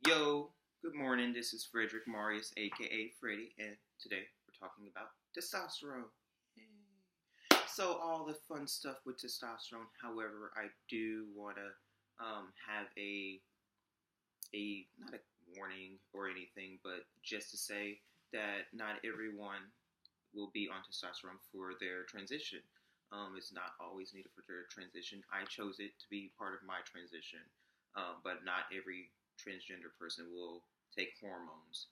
Yo, good morning. This is Frederick Marius, aka Freddy, and today we're talking about testosterone. Yay. So, all the fun stuff with testosterone. However, I do want to have a not a warning or anything, but just to say that not everyone will be on testosterone for their transition. It's not always needed for their transition. I chose it to be part of my transition, but not every transgender person will take hormones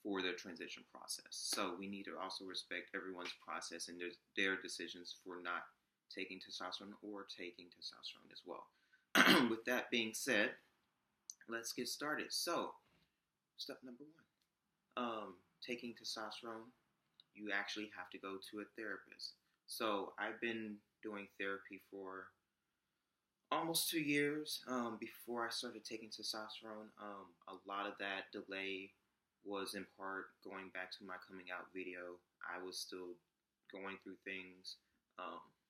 for their transition process. So we need to also respect everyone's process and their decisions for not taking testosterone or taking testosterone as well. With that being said, let's get started. So, step number one, taking testosterone, you actually have to go to a therapist. So I've been doing therapy for almost 2 years before I started taking testosterone. A lot of that delay was in part going back to my coming out video. I was still going through things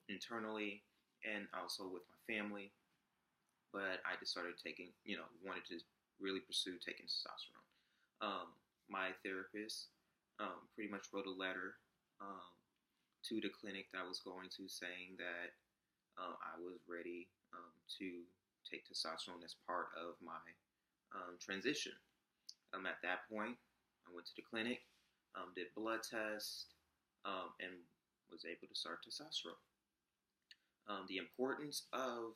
internally and also with my family, but I just started taking, wanted to really pursue taking testosterone. My therapist pretty much wrote a letter to the clinic that I was going to saying that I was ready to take testosterone as part of my transition. At that point, I went to the clinic, did blood tests, and was able to start testosterone. The importance of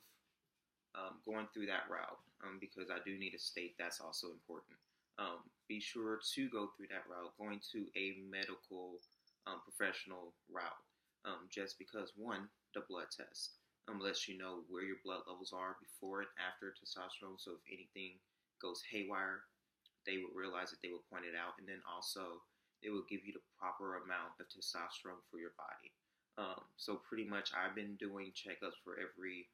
going through that route, because I do need to state that's also important. Be sure to go through that route, going to a medical professional route, just because one, the blood test lets you know where your blood levels are before and after testosterone. So if anything goes haywire, they will realize that they will point it out, and then also they will give you the proper amount of testosterone for your body. So pretty much I've been doing checkups for every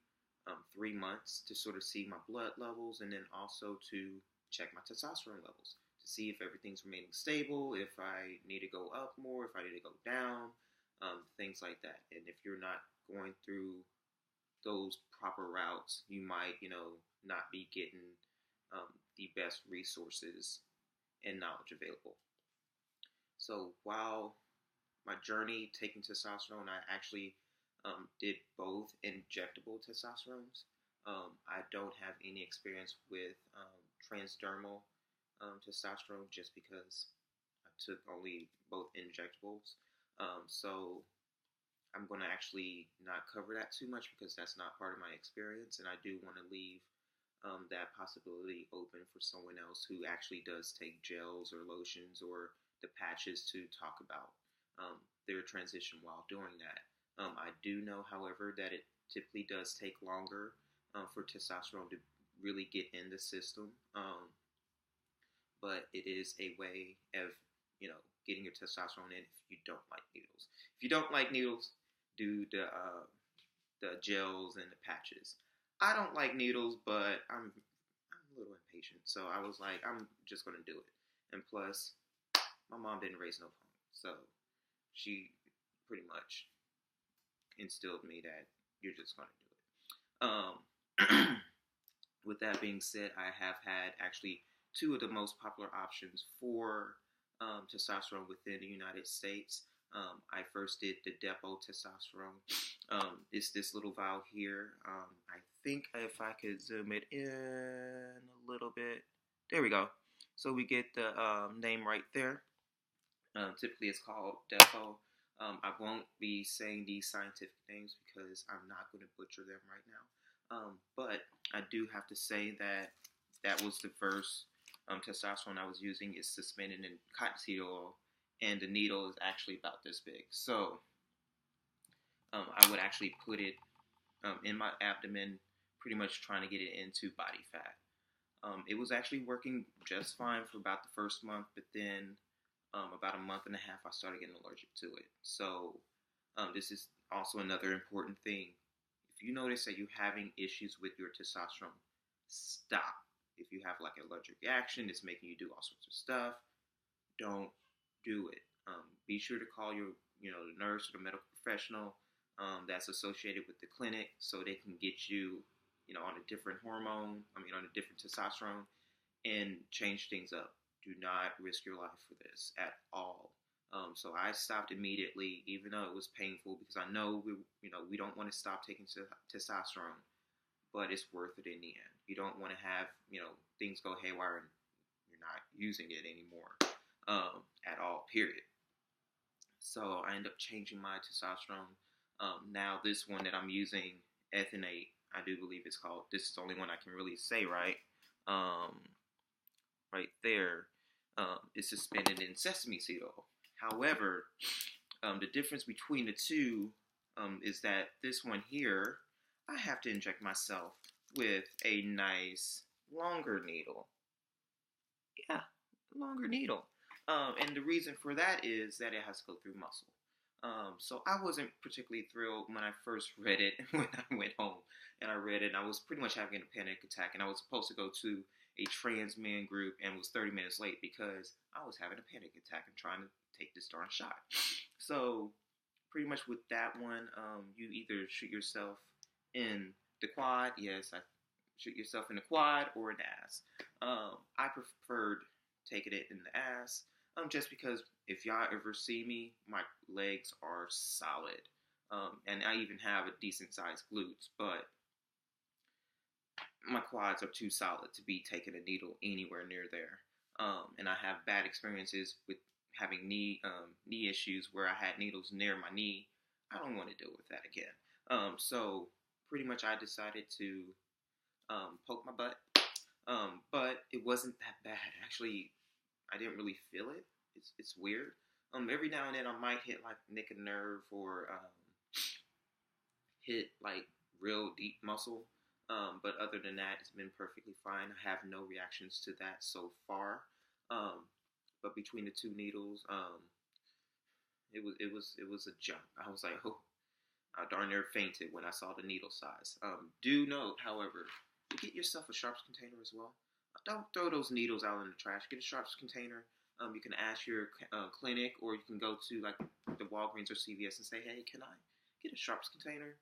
3 months to sort of see my blood levels, and then also to check my testosterone levels to see if everything's remaining stable, if I need to go up more, if I need to go down, things like that. And if you're not going through those proper routes, you might, not be getting the best resources and knowledge available. So while my journey taking testosterone, I actually did both injectable testosterones. I don't have any experience with transdermal testosterone just because I took only both injectables. So I'm going to actually not cover that too much because that's not part of my experience, and I do want to leave that possibility open for someone else who actually does take gels or lotions or the patches to talk about their transition while doing that. I do know, however, that it typically does take longer for testosterone to really get in the system, but it is a way of, getting your testosterone in if you don't like needles. If you don't like needles, do the gels and the patches. I don't like needles, but I'm a little impatient, so I was like, I'm just gonna do it. And plus, my mom didn't raise no punk, so she pretty much instilled me that you're just gonna do it. With that being said, I have had actually two of the most popular options for testosterone within the United States. I first did the depot testosterone. It's this little vial here. I think if I could zoom it in a little bit. There we go. So we get the name right there. Typically it's called depot. I won't be saying these scientific names because I'm not going to butcher them right now. But I do have to say that that was the first testosterone I was using. Is suspended in cottonseed oil, and the needle is actually about this big. So I would actually put it in my abdomen, pretty much trying to get it into body fat. It was actually working just fine for about the first month, but then about a month and a half, I started getting allergic to it. So this is also another important thing. If you notice that you're having issues with your testosterone, stop. If you have like an allergic reaction, it's making you do all sorts of stuff, don't do it. Be sure to call your, the nurse or the medical professional that's associated with the clinic so they can get you, on a different hormone, on a different testosterone, and change things up. Do not risk your life for this at all. So I stopped immediately, even though it was painful, because I know we don't want to stop taking testosterone, but it's worth it in the end. You don't want to have things go haywire and you're not using it anymore at all. Period. So I end up changing my testosterone. Now this one that I'm using, ethanate, I do believe it's called. This is the only one I can really say right. Right there is suspended in sesame seed oil. However, the difference between the two is that this one here, I have to inject myself with a nice longer needle. Yeah, longer needle. And the reason for that is that it has to go through muscle. So I wasn't particularly thrilled when I first read it, when I went home and I read it, and I was pretty much having a panic attack, and I was supposed to go to a trans men group and was 30 minutes late because I was having a panic attack and trying to take this darn shot. So pretty much with that one, you either shoot yourself in the quad, yes, I shoot yourself in the quad or an ass. I preferred taking it in the ass, just because if y'all ever see me, my legs are solid, and I even have a decent sized glutes, but my quads are too solid to be taking a needle anywhere near there. And I have bad experiences with having knee issues where I had needles near my knee. I don't want to deal with that again. So pretty much I decided to poke my butt. But it wasn't that bad. Actually, I didn't really feel it. It's weird. Every now and then I might hit like nick a nerve or hit like real deep muscle. But other than that, it's been perfectly fine. I have no reactions to that so far. But between the two needles, it was a jump. I was like, oh, I darn near fainted when I saw the needle size. Do note, however, to get yourself a sharps container as well. Don't throw those needles out in the trash. Get a sharps container. You can ask your clinic, or you can go to like the Walgreens or CVS and say, hey, can I get a sharps container?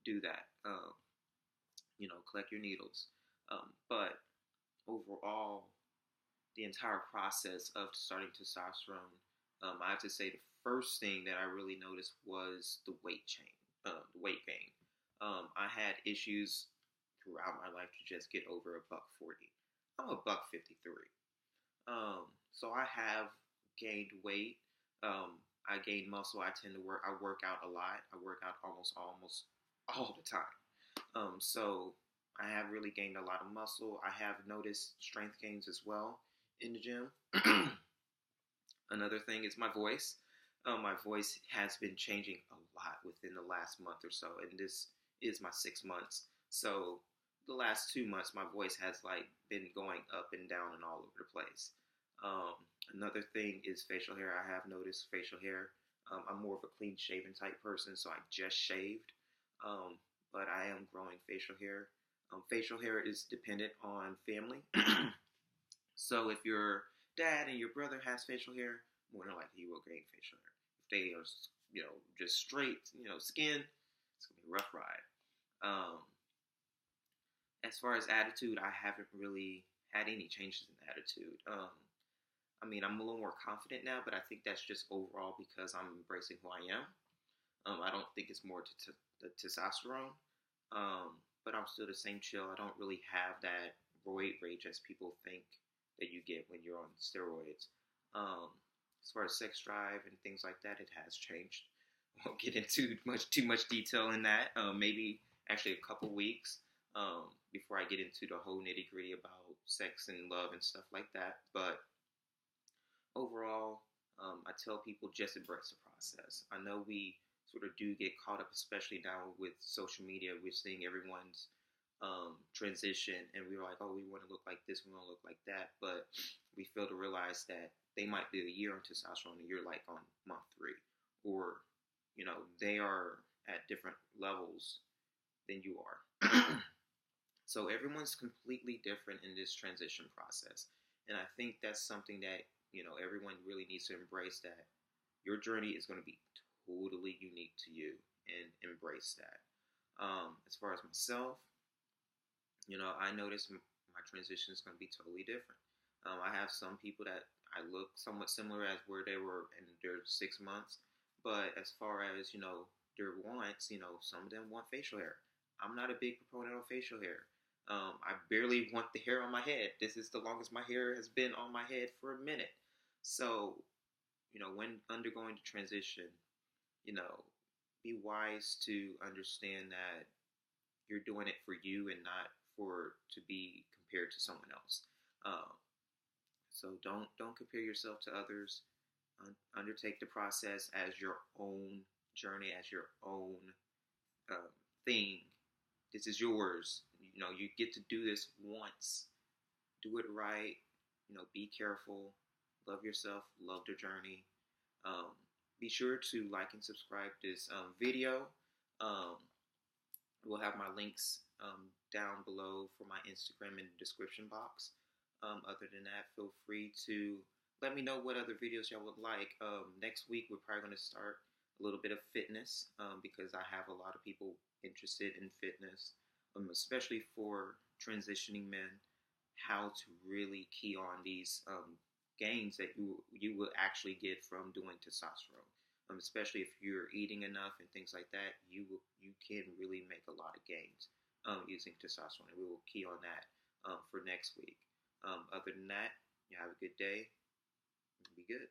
Do that. Collect your needles. But overall, the entire process of starting testosterone, I have to say the first thing that I really noticed was the weight weight gain. I had issues throughout my life to just get over $140. I'm $153. So I have gained weight. I gained muscle. I work out a lot. I work out almost all the time. So I have really gained a lot of muscle. I have noticed strength gains as well in the gym. Another thing is my voice. My voice has been changing a lot within the last month or so, and this is my 6 months. So the last 2 months, my voice has been going up and down and all over the place. Another thing is facial hair. I have noticed facial hair. I'm more of a clean shaven type person, so I just shaved. But I am growing facial hair. Facial hair is dependent on family. So if your dad and your brother has facial hair, more than likely you will gain facial hair. If they are, just straight, skin, it's gonna be a rough ride. As far as attitude, I haven't really had any changes in attitude. I'm a little more confident now, but I think that's just overall because I'm embracing who I am. I don't think it's more to the testosterone, but I'm still the same chill. I don't really have that roid rage as people think that you get when you're on steroids. As far as sex drive and things like that, it has changed. I won't get into too much detail in that. Maybe actually a couple weeks before I get into the whole nitty gritty about sex and love and stuff like that. But overall, I tell people just embrace the process. I know we sort of do get caught up, especially now with social media. We're seeing everyone's transition, and we're like, oh, we want to look like this, we want to look like that, but we fail to realize that they might be a year on testosterone and you're like on month 3, or they are at different levels than you are. So everyone's completely different in this transition process, and I think that's something that everyone really needs to embrace, that your journey is going to be totally unique to you, and embrace that. As far as myself, I noticed my my transition is going to be totally different. I have some people that I look somewhat similar as where they were in their 6 months, but as far as their wants, some of them want facial hair. I'm not a big proponent of facial hair. I barely want the hair on my head. This is the longest my hair has been on my head for a minute. So, when undergoing the transition, you know, be wise to understand that you're doing it for you and not for to be compared to someone else. Um, so don't compare yourself to others. Undertake the process as your own journey, as your own um, thing. This is yours. You get to do this once. Do it right. Be careful. Love yourself. Love the journey. Um, be sure to like and subscribe this video. Um, we'll have my links down below for my Instagram in the description box. Other than that, feel free to let me know what other videos y'all would like. Next week, we're probably going to start a little bit of fitness because I have a lot of people interested in fitness, especially for transitioning men, how to really key on these gains that you will actually get from doing testosterone. Especially if you're eating enough and things like that, you can really make a lot of gains using testosterone. And we will key on that for next week. Other than that, you have a good day. Be good.